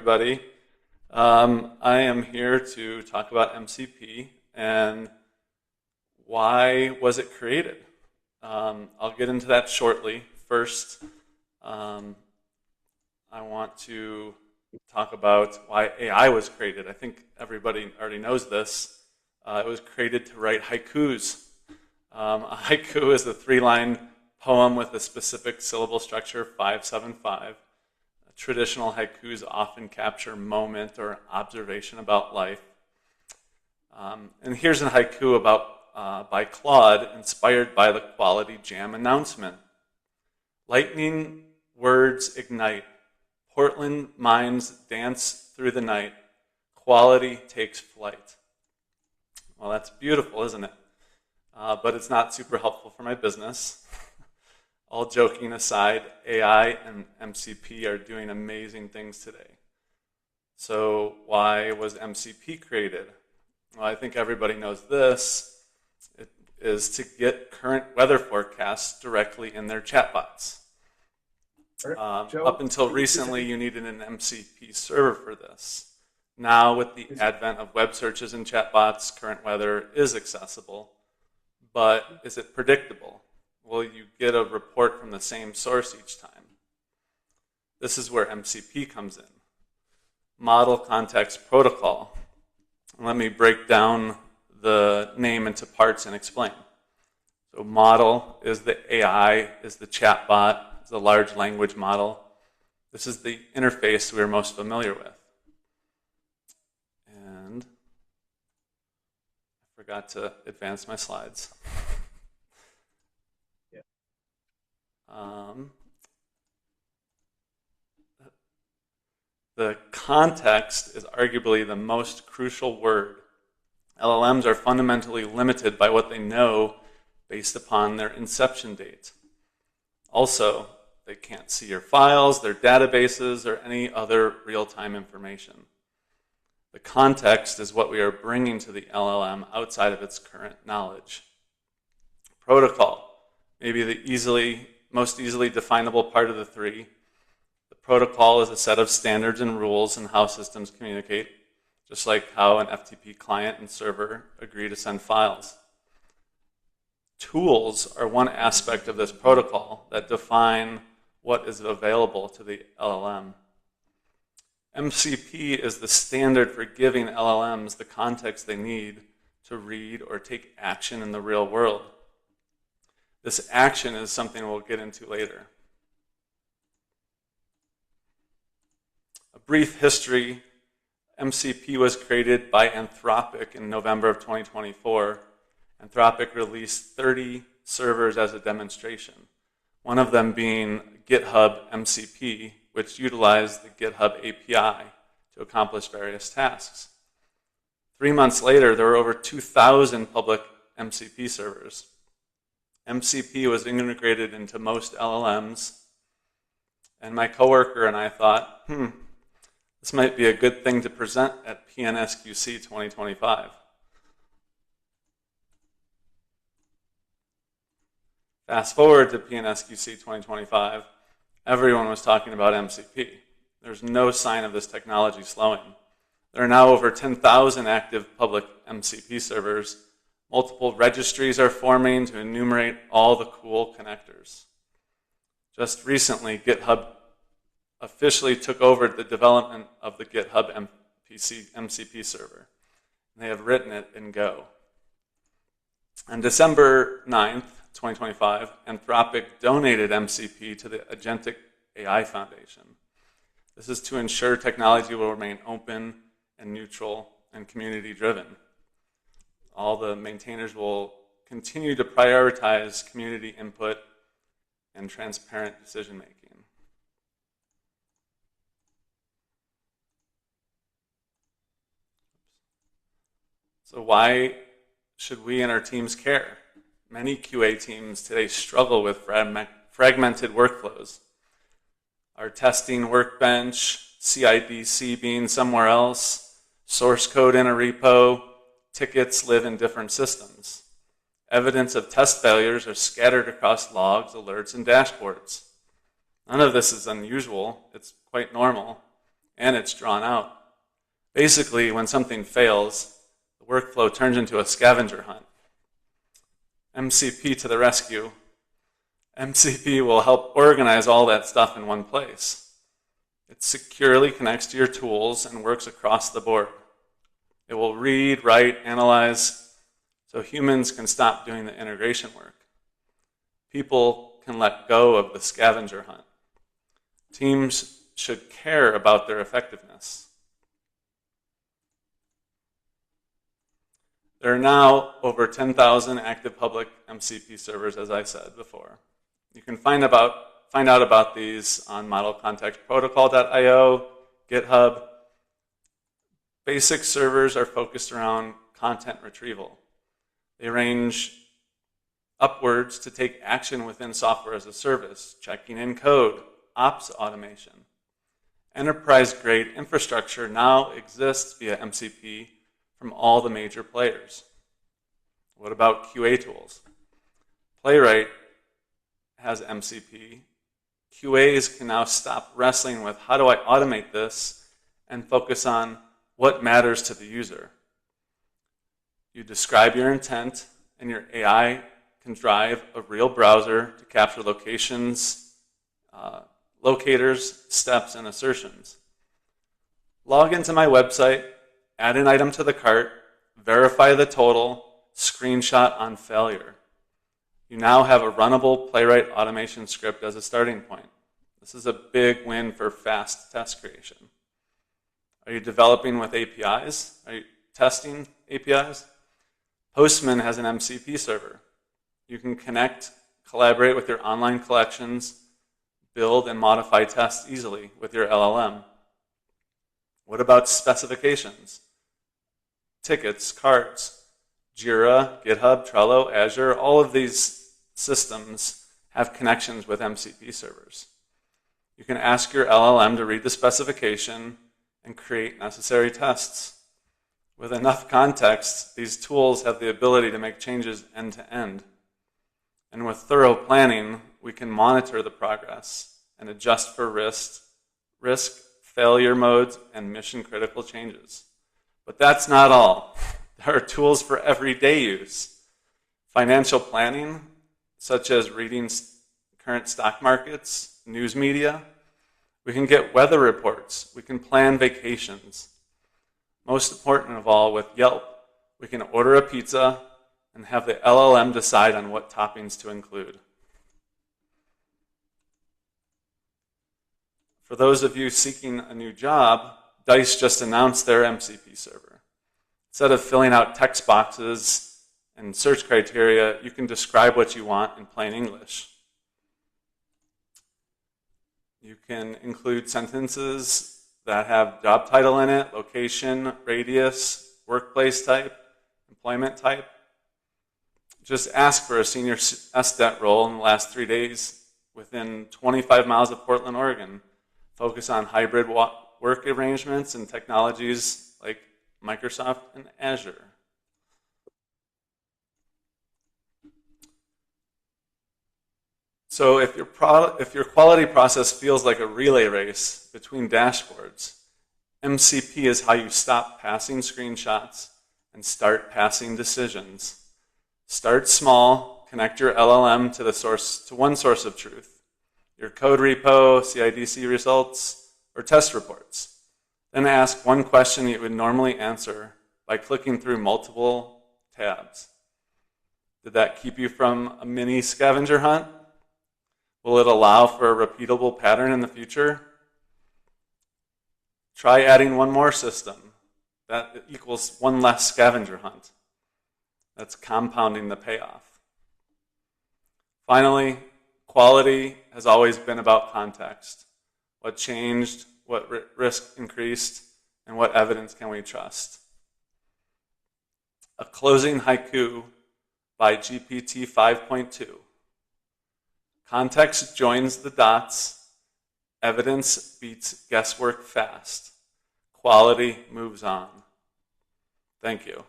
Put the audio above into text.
everybody. I am here to talk about MCP and why was it created. I'll get into that shortly. First, I want to talk about why AI was created. I think everybody already knows this. It was created to write haikus. A haiku is a three-line poem with a specific syllable structure, 575. Traditional haikus often capture moment or observation about life. And here's a haiku by Claude, inspired by the Quality Jam announcement. Lightning words ignite. Portland minds dance through the night. Quality takes flight. Well, that's beautiful, isn't it? But it's not super helpful for my business. All joking aside, AI and MCP are doing amazing things today. So why was MCP created? Well, I think everybody knows this. It is to get current weather forecasts directly in their chatbots. Up until recently, you needed an MCP server for this. Now, with the advent of web searches and chatbots, current weather is accessible. But is it predictable? Will you get a report from the same source each time? This is where MCP comes in. Model Context Protocol. Let me break down the name into parts and explain. So model is the AI, is the chatbot, is the large language model. This is the interface we're most familiar with. And I forgot to advance my slides. The context is arguably the most crucial word. LLMs are fundamentally limited by what they know based upon their inception date. Also, they can't see your files, their databases, or any other real-time information. The context is what we are bringing to the LLM outside of its current knowledge. Protocol, maybe the most easily definable part of the three. The protocol is a set of standards and rules in how systems communicate, just like how an FTP client and server agree to send files. Tools are one aspect of this protocol that define what is available to the LLM. MCP is the standard for giving LLMs the context they need to read or take action in the real world. This action is something we'll get into later. A brief history. MCP was created by Anthropic in November of 2024. Anthropic released 30 servers as a demonstration, one of them being GitHub MCP, which utilized the GitHub API to accomplish various tasks. 3 months later, there were over 2,000 public MCP servers. MCP was integrated into most LLMs, and my coworker and I thought, this might be a good thing to present at PNSQC 2025. Fast forward to PNSQC 2025, everyone was talking about MCP. There's no sign of this technology slowing. There are now over 10,000 active public MCP servers. Multiple registries are forming to enumerate all the cool connectors. Just recently, GitHub officially took over the development of the GitHub MCP server. They have written it in Go. On December 9th, 2025, Anthropic donated MCP to the Agentic AI Foundation. This is to ensure technology will remain open and neutral and community-driven. All the maintainers will continue to prioritize community input and transparent decision-making. So why should we and our teams care? Many QA teams today struggle with fragmented workflows. Our testing workbench, CI/CD being somewhere else, source code in a repo, tickets live in different systems. Evidence of test failures are scattered across logs, alerts, and dashboards. None of this is unusual. It's quite normal. and it's drawn out. Basically, when something fails, the workflow turns into a scavenger hunt. MCP to the rescue. MCP will help organize all that stuff in one place. It securely connects to your tools and works across the board. It will read, write, analyze, so humans can stop doing the integration work. People can let go of the scavenger hunt. Teams should care about their effectiveness. There are now over 10,000 active public MCP servers, as I said before. You can find out about these on modelcontextprotocol.io, GitHub. Basic servers are focused around content retrieval. They range upwards to take action within software as a service, checking in code, ops automation. Enterprise-grade infrastructure now exists via MCP from all the major players. What about QA tools? Playwright has MCP. QAs can now stop wrestling with how do I automate this and focus on what matters to the user. You describe your intent and your AI can drive a real browser to capture locations, locators, steps, and assertions. Log into my website, add an item to the cart, verify the total, screenshot on failure. You now have a runnable Playwright automation script as a starting point. This is a big win for fast test creation. Are you developing with APIs? Are you testing APIs? Postman has an MCP server. You can connect, collaborate with your online collections, build and modify tests easily with your LLM. What about specifications? Tickets, cards, Jira, GitHub, Trello, Azure, all of these systems have connections with MCP servers. You can ask your LLM to read the specification and create necessary tests. With enough context, these tools have the ability to make changes end to end. And with thorough planning, we can monitor the progress and adjust for risk, failure modes, and mission-critical changes. But that's not all. There are tools for everyday use. Financial planning, such as reading current stock markets, news media. We can get weather reports. We can plan vacations. Most important of all, with Yelp, we can order a pizza and have the LLM decide on what toppings to include. For those of you seeking a new job, Dice just announced their MCP server. Instead of filling out text boxes and search criteria, you can describe what you want in plain English. You can include sentences that have job title in it, location, radius, workplace type, employment type. Just ask for a senior SDET role in the last 3 days within 25 miles of Portland, Oregon. Focus on hybrid work arrangements and technologies like Microsoft and Azure. So if your quality process feels like a relay race between dashboards, MCP is how you stop passing screenshots and start passing decisions. Start small, connect your LLM to one source of truth, your code repo, CI/CD results, or test reports. Then ask one question you would normally answer by clicking through multiple tabs. Did that keep you from a mini scavenger hunt? Will it allow for a repeatable pattern in the future? Try adding one more system. That equals one less scavenger hunt. That's compounding the payoff. Finally, quality has always been about context. What changed, what risk increased, and what evidence can we trust? A closing haiku by GPT 5.2. Context joins the dots. Evidence beats guesswork fast. Quality moves on. Thank you.